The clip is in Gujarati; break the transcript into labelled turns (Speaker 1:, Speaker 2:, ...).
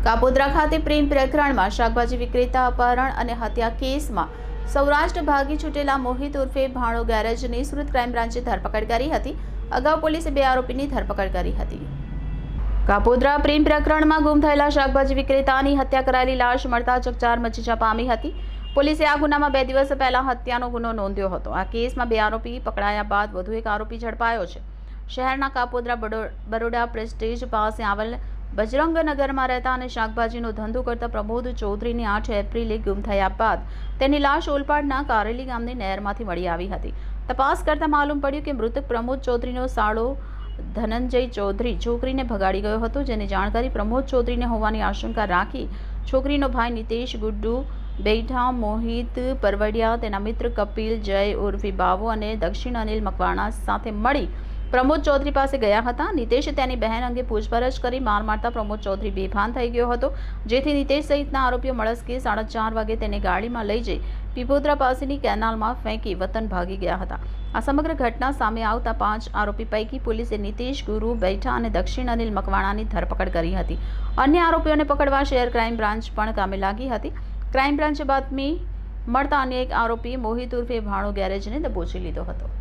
Speaker 1: કાપોદ્રા ખાતે પ્રેમ પ્રકરણમાં શાકભાજી વિક્રેતા અપહરણ અને હત્યા કેસમાં સૌરાષ્ટ્ર ભાગી છૂટેલા મોહિત ઉર્ફે ભાણો ગેરેજની સુરત ક્રાઇમ બ્રાન્ચે ધરપકડ કરી હતી. અગાઉ પોલીસે 2 આરોપીની ધરપકડ કરી હતી. કાપોદ્રા પ્રેમ પ્રકરણમાં ગુમ થયેલા શાકભાજી વિક્રેતાની હત્યા કરાયેલી લાશ મળતા ચકચાર મચી જવા પામી હતી. પોલીસે આ ગુનામાં 2 દિવસ પહેલા હત્યાનો ગુનો નોંધ્યો હતો. આ કેસમાં 2 આરોપી પકડાયા બાદ વધુ એક આરોપી ઝડપાયો છે. શહેરના કાપોદ્રા બરોડા પ્રેસ્ટીજ પાસે આવેલ બજરંગનગરમાં રહેતા અને શાકભાજીનો ધંધો કરતા પ્રમોદ ચૌધરીની 8 એપ્રિલે ગુમ થયા બાદ તેની લાશ ઓલપાડના કારેલી ગામની નહેરમાંથી મળી આવી હતી. તપાસ કરતા માલુમ પડ્યું કે મૃતક પ્રમોદ ચૌધરીનો સાળો ધનંજય ચૌધરી છોકરીને ભગાડી ગયો હતો, જેની જાણકારી પ્રમોદ ચૌધરીને હોવાની આશંકા રાખી છોકરીનો ભાઈ નિતેશ ગુડ્ડુ બેઠા, મોહિત પરવડિયા, તેના મિત્ર કપિલ જય ઉર્ફે બાવો અને દક્ષિણ અનિલ મકવાણા સાથે મળી પ્રમોદ ચૌધરી પાસે ગયા હતા. નિતેશે તેની બહેન અંગે પૂછપરછ કરી માર મારતા પ્રમોદ ચૌધરી બેભાન થઈ ગયો હતો, જેથી નિતેશ સહિતના આરોપીઓ મળસ્કે 4:30 વાગે તેને ગાડીમાં લઈ જઈ પીપોદ્રા પાસેની કેનાલમાં ફેંકી વતન ભાગી ગયા હતા. આ સમગ્ર ઘટના સામે આવતા 5 આરોપી પૈકી પોલીસે નિતેશ ગુરુ બેઠા અને દક્ષિણ અનિલ મકવાણાની ધરપકડ કરી હતી. અન્ય આરોપીઓને પકડવા શહેર ક્રાઇમ બ્રાન્ચ પણ કામે લાગી હતી. ક્રાઇમ બ્રાન્ચે બાતમી મળતા અન્ય એક આરોપી મોહિત ઉર્ફે ભાણો ગેરેજને દબોચી લીધો હતો.